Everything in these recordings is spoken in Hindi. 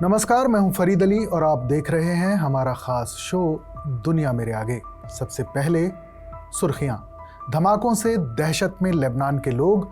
नमस्कार, मैं हूं फरीद अली और आप देख रहे हैं हमारा खास शो दुनिया मेरे आगे। सबसे पहले सुर्खियां। धमाकों से दहशत में लेबनान के लोग,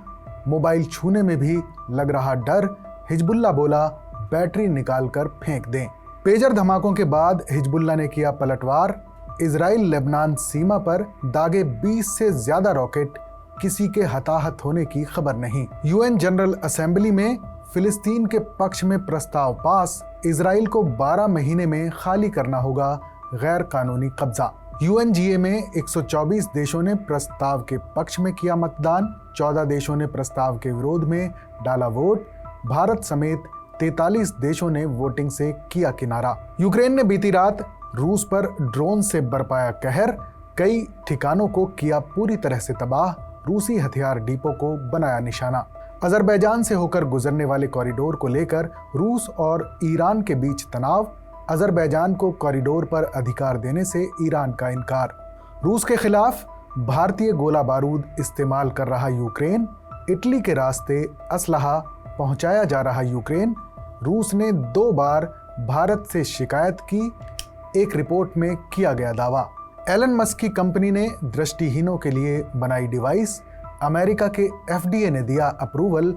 मोबाइल छूने में भी लग रहा डर, हिजबुल्लाह बोला बैटरी निकाल कर फेंक दें। पेजर धमाकों के बाद हिजबुल्लाह ने किया पलटवार, इजराइल लेबनान सीमा पर दागे 20 से ज्यादा रॉकेट, किसी के हताहत होने की खबर नहीं। यूएन जनरल असेंबली में फिलिस्तीन के पक्ष में प्रस्ताव पास, इजराइल को 12 महीने में खाली करना होगा गैर कानूनी कब्जा। यूएनजीए में 124 देशों ने प्रस्ताव के पक्ष में किया मतदान, 14 देशों ने प्रस्ताव के विरोध में डाला वोट। भारत समेत 43 देशों ने वोटिंग से किया किनारा। यूक्रेन ने बीती रात रूस पर ड्रोन से बरपाया कहर, कई ठिकानों को किया पूरी तरह से तबाह, रूसी हथियार डिपो को बनाया निशाना। अजरबैजान से होकर गुजरने वाले कॉरिडोर को लेकर रूस और ईरान के बीच तनाव, अजरबैजान को कॉरिडोर पर अधिकार देने से ईरान का इनकार। रूस के खिलाफ भारतीय गोला बारूद इस्तेमाल कर रहा यूक्रेन, इटली के रास्ते असलहा पहुंचाया जा रहा यूक्रेन, रूस ने 2 बार भारत से शिकायत की, एक रिपोर्ट में किया गया दावा। एलन मस्क की कंपनी ने दृष्टिहीनों के लिए बनाई डिवाइस, अमेरिका के एफडीए ने दिया अप्रूवल।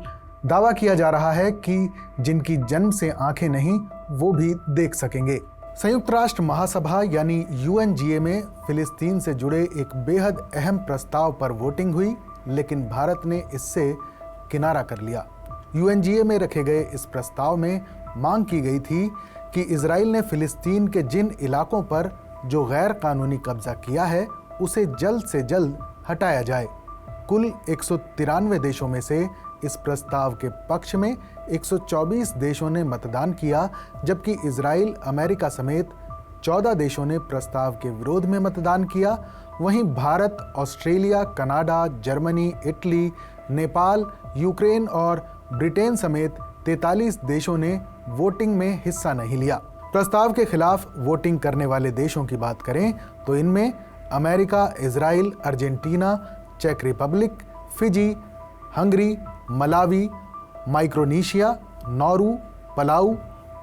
दावा किया जा रहा है कि जिनकी जन्म से आंखें नहीं वो भी देख सकेंगे। संयुक्त राष्ट्र महासभा यानी यूएनजीए में फिलिस्तीन से जुड़े एक बेहद अहम प्रस्ताव पर वोटिंग हुई, लेकिन भारत ने इससे किनारा कर लिया। यूएनजीए में रखे गए इस प्रस्ताव में मांग की गई थी कि इजराइल ने फिलिस्तीन के जिन इलाकों पर जो गैर कानूनी कब्जा किया है उसे जल्द से जल्द हटाया जाए। कुल 193 देशों में से इस प्रस्ताव के पक्ष में 124 देशों ने मतदान किया, जबकि इजराइल, अमेरिका समेत 14 देशों ने प्रस्ताव के विरोध में मतदान किया। वहीं Bharat, Australia, Canada, Germany, Italy, Nepal, Ukraine और ब्रिटेन समेत 43 देशों ने वोटिंग में हिस्सा नहीं लिया। प्रस्ताव के खिलाफ वोटिंग करने वाले देशों की बात करें तो इनमें अमेरिका, इजराइल, अर्जेंटीना, चेक Republic, Fiji, Hungary, Malawi, Micronesia, Nauru, Palau,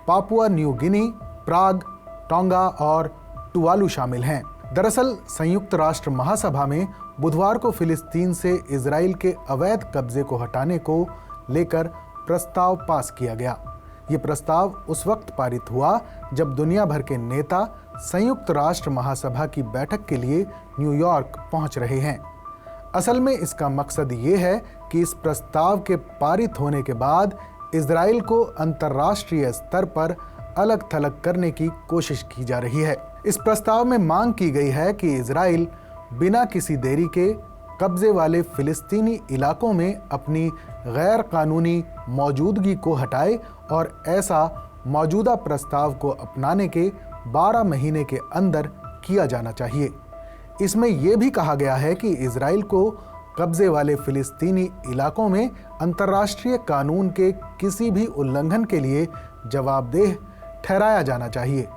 Papua New Guinea, Prague, Tonga और टुवालू शामिल हैं। दरअसल संयुक्त राष्ट्र महासभा में बुधवार को फिलिस्तीन से इजराइल के अवैध कब्जे को हटाने को लेकर प्रस्ताव पास किया गया। ये प्रस्ताव उस वक्त पारित हुआ जब दुनिया भर के नेता संयुक्त राष्ट्र महासभा की बैठक के लिए न्यूयॉर्क पहुंच रहे हैं। असल में इसका मकसद ये है कि इस प्रस्ताव के पारित होने के बाद इजराइल को अंतर्राष्ट्रीय स्तर पर अलग थलग करने की कोशिश की जा रही है। इस प्रस्ताव में मांग की गई है कि इजराइल बिना किसी देरी के कब्जे वाले फिलिस्तीनी इलाकों में अपनी गैर कानूनी मौजूदगी को हटाए और ऐसा मौजूदा प्रस्ताव को अपनाने के 12 महीने के अंदर किया जाना चाहिए। इसमें यह भी कहा गया है कि इजराइल को कब्जे वाले फिलिस्तीनी इलाकों में अंतर्राष्ट्रीय कानून के किसी भी उल्लंघन के लिए जवाबदेह ठहराया जाना चाहिए।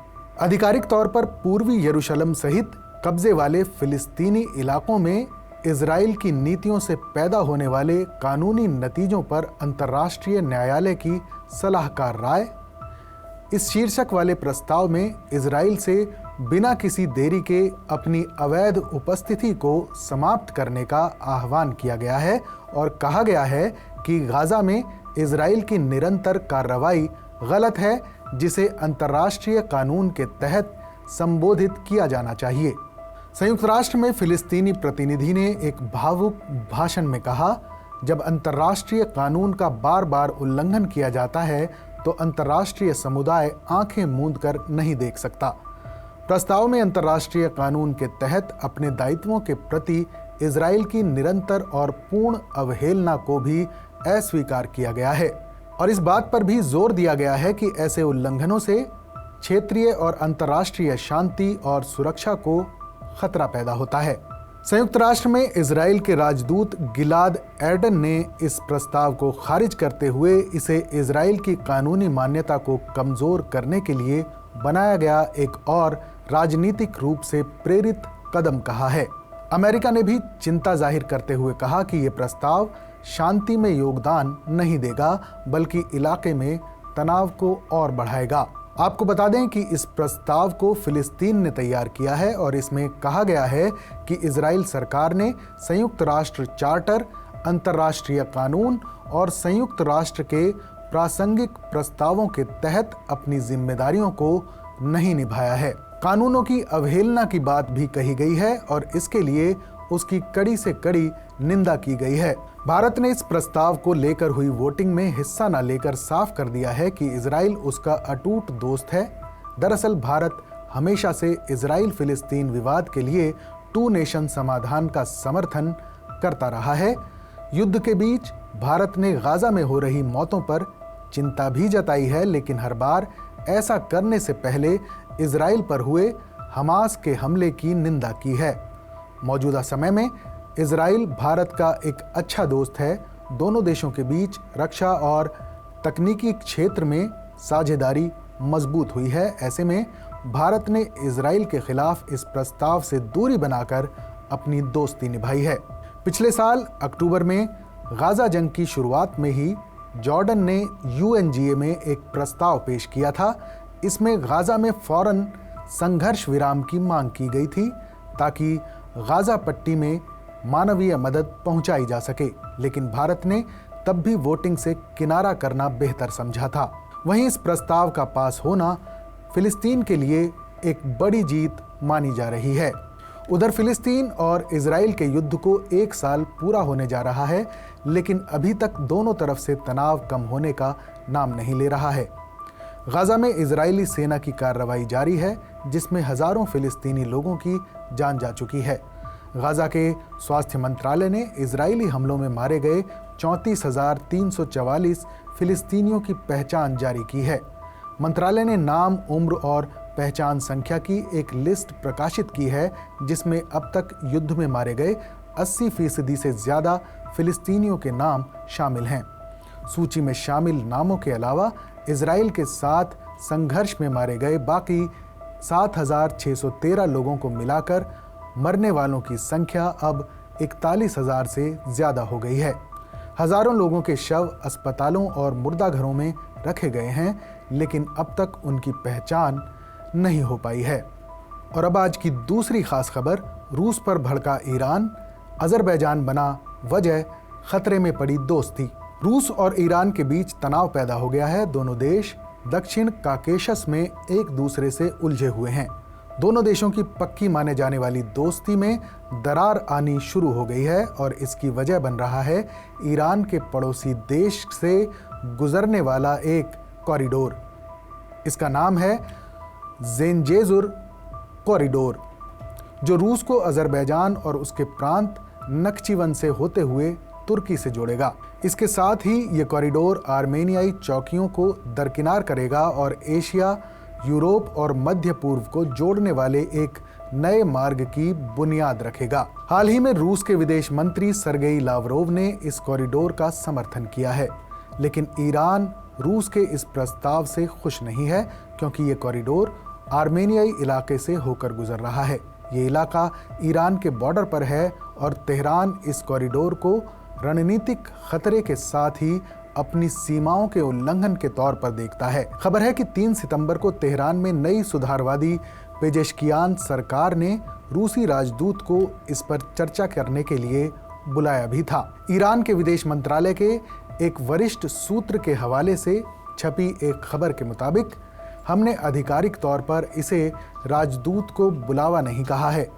आधिकारिक तौर पर पूर्वी यरूशलेम सहित कब्जे वाले फिलिस्तीनी इलाकों में इजराइल की नीतियों से पैदा होने वाले कानूनी नतीजों पर अंतर्राष्ट्रीय न्यायालय की सलाहकार राय। इस शीर्षक वाले प्रस्ताव में इजराइल से बिना किसी देरी के अपनी अवैध उपस्थिति को समाप्त करने का आह्वान किया गया है और कहा गया है कि गाजा में इजराइल की निरंतर कार्रवाई गलत है, जिसे अंतर्राष्ट्रीय कानून के तहत संबोधित किया जाना चाहिए। संयुक्त राष्ट्र में फिलिस्तीनी प्रतिनिधि ने एक भावुक भाषण में कहा, जब अंतर्राष्ट्रीय कानून का बार बार उल्लंघन किया जाता है तो अंतर्राष्ट्रीय समुदाय आंखें मूंद कर नहीं देख सकता। प्रस्ताव में अंतर्राष्ट्रीय कानून के तहत अपने दायित्वों के प्रति इजराइल की निरंतर और पूर्ण अवहेलना को भी अस्वीकार किया गया है और इस बात पर भी जोर दिया गया है कि ऐसे उल्लंघनों से क्षेत्रीय और अंतर्राष्ट्रीय शांति और सुरक्षा को खतरा पैदा होता है। संयुक्त राष्ट्र में इजराइल के राजदूत गिलाद एर्डन ने इस प्रस्ताव को खारिज करते हुए इसे इजराइल की कानूनी मान्यता को कमजोर करने के लिए बनाया गया एक और राजनीतिक रूप से प्रेरित कदम कहा है। अमेरिका ने भी चिंता जाहिर करते हुए कहा कि यह प्रस्ताव शांति में योगदान नहीं देगा बल्कि इलाके में तनाव को और बढ़ाएगा। आपको बता दें कि इस प्रस्ताव को फिलिस्तीन ने तैयार किया है और इसमें कहा गया है कि इजराइल सरकार ने संयुक्त राष्ट्र चार्टर, अंतर्राष्ट्रीय कानून और संयुक्त राष्ट्र के प्रासंगिक प्रस्तावों के तहत अपनी जिम्मेदारियों को नहीं निभाया है। कानूनों की अवहेलना की बात भी कही गई है और इसके लिए उसकी कड़ी से कड़ी निंदा की गई है। भारत ने इस प्रस्ताव को लेकर हुई वोटिंग में हिस्सा न लेकर साफ कर दिया है कि इजराइल उसका अटूट दोस्त है। दरअसल भारत हमेशा से इजराइल फिलिस्तीन विवाद के लिए 2 नेशन समाधान का समर्थन करता रहा है। युद्ध के बीच भारत ने गाजा में हो रही मौतों पर चिंता भी जताई है, लेकिन हर बार ऐसा करने से पहले इजराइल पर हुए हमास के हमले की निंदा की है। मौजूदा समय में इजराइल भारत का एक अच्छा दोस्त है। दोनों देशों के बीच रक्षा और तकनीकी क्षेत्र में साझेदारी मजबूत हुई है। ऐसे में भारत ने इजराइल के खिलाफ इस प्रस्ताव से दूरी बनाकर अपनी दोस्ती निभाई है। पिछले साल अक्टूबर में गाजा जंग की शुरुआत में ही जॉर्डन ने UNGA में एक प्रस्ताव पेश किया था। इसमें गाजा में फौरन संघर्ष विराम की मांग की गई थी ताकि गाजा पट्टी में मानवीय मदद पहुंचाई जा सके, लेकिन भारत ने तब भी वोटिंग से किनारा करना बेहतर समझा था। वहीं इस प्रस्ताव का पास होना फिलिस्तीन के लिए एक बड़ी जीत मानी जा रही है। उधर फिलिस्तीन और इजराइल के युद्ध को 1 साल पूरा होने जा रहा है, लेकिन अभी तक दोनों तरफ से तनाव कम होने का नाम नहीं ले रहा है। गाजा में इजरायली सेना की कार्रवाई जारी है, जिसमें हजारों फिलिस्तीनी लोगों की जान जा चुकी है। गाजा के स्वास्थ्य मंत्रालय ने इजरायली हमलों में मारे गए 34,344 फिलिस्तीनियों की पहचान जारी की है। मंत्रालय ने नाम, उम्र और पहचान संख्या की एक लिस्ट प्रकाशित की है, जिसमें अब तक युद्ध में मारे गए 80% से ज़्यादा फिलिस्तीनियों के नाम शामिल हैं। सूची में शामिल नामों के अलावा इजराइल के साथ संघर्ष में मारे गए बाकी 7,613 लोगों को मिलाकर मरने वालों की संख्या अब 41,000 से ज़्यादा हो गई है। हजारों लोगों के शव अस्पतालों और मुर्दाघरों में रखे गए हैं, लेकिन अब तक उनकी पहचान नहीं हो पाई है। और अब आज की दूसरी खास खबर, रूस पर भड़का ईरान, अजरबैजान बना वजह, खतरे में पड़ी दोस्ती। रूस और ईरान के बीच तनाव पैदा हो गया है। दोनों देश दक्षिण काकेशस में एक दूसरे से उलझे हुए हैं। दोनों देशों की पक्की माने जाने वाली दोस्ती में दरार आनी शुरू हो गई है और इसकी वजह बन रहा है ईरान के पड़ोसी देश से गुजरने वाला एक कॉरिडोर। इसका नाम है ज़ेंजेज़ुर कॉरिडोर, जो रूस को अजरबैजान और उसके प्रांत नक्चिवन से होते हुए तुर्की से जोड़ेगा। इसके साथ ही ये कॉरिडोर आर्मेनियाई चौकियों को दरकिनार करेगा और एशिया, यूरोप और मध्य पूर्व को जोड़ने वाले एक नए मार्ग की बुनियाद रखेगा। हाल ही में रूस के विदेश मंत्री सर्गेई लावरोव ने इस कॉरिडोर का समर्थन किया है, लेकिन ईरान रूस के इस प्रस्ताव से खुश नहीं है, क्योंकि ये कॉरिडोर आर्मेनियाई इलाके से होकर गुजर रहा है। ये इलाका ईरान के बॉर्डर पर है और तेहरान इस कॉरिडोर को रणनीतिक खतरे के साथ ही अपनी सीमाओं के उल्लंघन के तौर पर देखता है। खबर है कि 3 सितंबर को तेहरान में नई सुधारवादी पेजेशकियान सरकार ने रूसी राजदूत को इस पर चर्चा करने के लिए बुलाया भी था। ईरान के विदेश मंत्रालय के एक वरिष्ठ सूत्र के हवाले से छपी एक खबर के मुताबिक, हमने आधिकारिक तौर पर इसे राजदूत को बुलावा नहीं कहा है,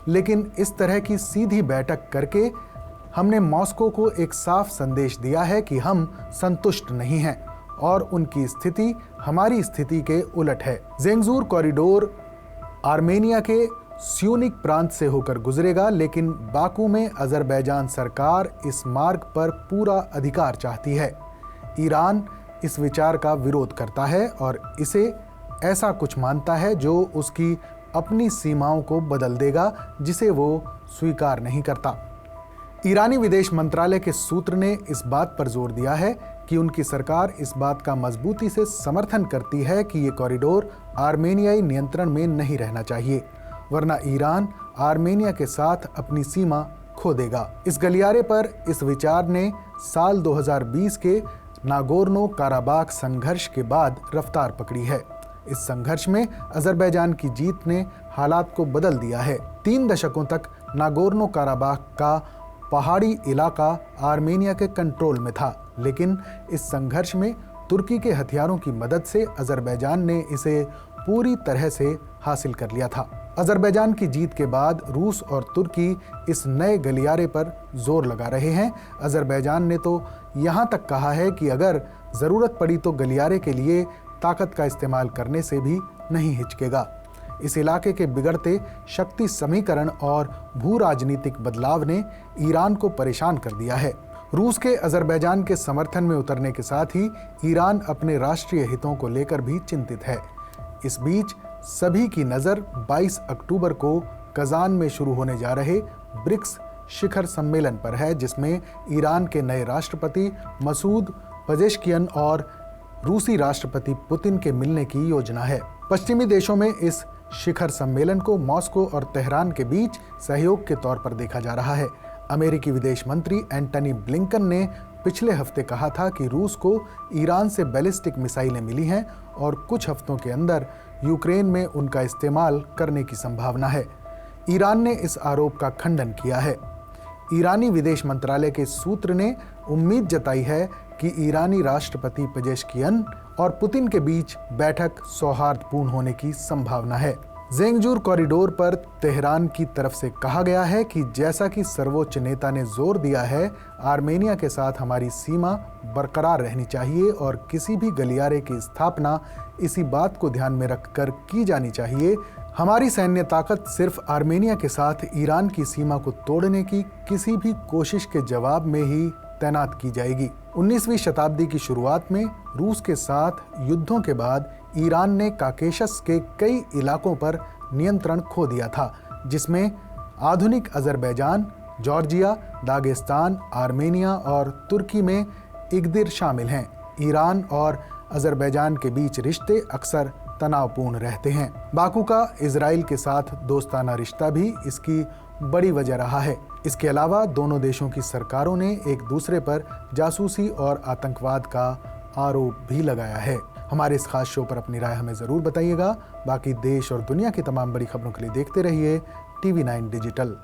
लेकिन इस तरह की सीधी बैठक करके हमने मॉस्को को एक साफ संदेश दिया है कि हम संतुष्ट नहीं हैं और उनकी स्थिति हमारी स्थिति के उलट है। ज़ेंगज़ूर कॉरिडोर आर्मेनिया के स्यूनिक प्रांत से होकर गुजरेगा, लेकिन बाकू में अजरबैजान सरकार इस मार्ग पर पूरा अधिकार चाहती है। ईरान इस विचार का विरोध करता है और इसे ऐसा कुछ मानता है जो उसकी अपनी सीमाओं को बदल देगा, जिसे वो स्वीकार नहीं करता। ईरानी विदेश मंत्रालय के सूत्र ने इस बात पर जोर दिया है कि उनकी सरकार इस बात का मजबूती से समर्थन करती है कि ये कॉरिडोर आर्मेनियाई नियंत्रण में नहीं रहना चाहिए, वरना ईरान आर्मेनिया के साथ अपनी सीमा खो देगा। इस गलियारे पर इस विचार ने साल 2020 के नागोर्नो काराबाख संघर्ष के बाद रफ्तार पकड़ी है। इस संघर्ष में अजरबैजान की जीत ने हालात को बदल दिया है। 3 दशकों तक नागोर्नो काराबाख का पहाड़ी इलाका आर्मेनिया के कंट्रोल में था, लेकिन इस संघर्ष में तुर्की के हथियारों की मदद से अजरबैजान ने इसे पूरी तरह से हासिल कर लिया था। अजरबैजान की जीत के बाद रूस और तुर्की इस नए गलियारे पर जोर लगा रहे हैं। अजरबैजान ने तो यहाँ तक कहा है कि अगर ज़रूरत पड़ी तो गलियारे के लिए ताकत का इस्तेमाल करने से भी नहीं हिचकेगा। इस इलाके के बिगड़ते शक्ति समीकरण और भू राजनीतिक बदलाव ने ईरान को परेशान कर दिया है। रूस के अजरबैजान के समर्थन में उतरने के साथ ही ईरान अपने राष्ट्रीय हितों को लेकर भी चिंतित है। इस बीच सभी की नज़र 22 अक्टूबर को कजान में शुरू होने जा रहे ब्रिक्स शिखर सम्मेलन पर है, जिसमें ईरान के नए राष्ट्रपति मसूद पेजेश्कियन और रूसी राष्ट्रपति पुतिन के मिलने की योजना है। पश्चिमी देशों में इस शिखर सम्मेलन को मॉस्को और तेहरान के बीच सहयोग के तौर पर देखा जा रहा है। अमेरिकी विदेश मंत्री एंटनी ब्लिंकन ने पिछले हफ्ते कहा था कि रूस को ईरान से बैलिस्टिक मिसाइलें मिली हैं और कुछ हफ्तों के अंदर यूक्रेन में उनका इस्तेमाल करने की संभावना है। ईरान ने इस आरोप का खंडन किया है। ईरानी विदेश मंत्रालय के सूत्र ने उम्मीद जताई है कि ईरानी राष्ट्रपति पेजेश्कियन और पुतिन के बीच बैठक सौहार्दपूर्ण होने की संभावना है। ज़ेंगजूर कॉरिडोर पर तेहरान की तरफ से कहा गया है कि जैसा कि सर्वोच्च नेता ने जोर दिया है, आर्मेनिया के साथ हमारी सीमा बरकरार रहनी चाहिए और किसी भी गलियारे की स्थापना इसी बात को ध्यान में रखकर की जानी चाहिए। हमारी सैन्य ताकत सिर्फ आर्मेनिया के साथ ईरान की सीमा को तोड़ने की किसी भी कोशिश के जवाब में ही तैनात की जाएगी। 19वीं शताब्दी की शुरुआत में रूस के साथ युद्धों के बाद ईरान ने काकेशस के कई इलाकों पर नियंत्रण खो दिया था, जिसमें आधुनिक अजरबैजान, जॉर्जिया, दागेस्तान, आर्मेनिया और तुर्की में इग्दिर शामिल हैं। ईरान और अजरबैजान के बीच रिश्ते अक्सर तनावपूर्ण रहते हैं। बाकू का इजराइल के साथ दोस्ताना रिश्ता भी इसकी बड़ी वजह रहा है। इसके अलावा दोनों देशों की सरकारों ने एक दूसरे पर जासूसी और आतंकवाद का आरोप भी लगाया है। हमारे इस खास शो पर अपनी राय हमें ज़रूर बताइएगा। बाकी देश और दुनिया की तमाम बड़ी खबरों के लिए देखते रहिए TV9 डिजिटल।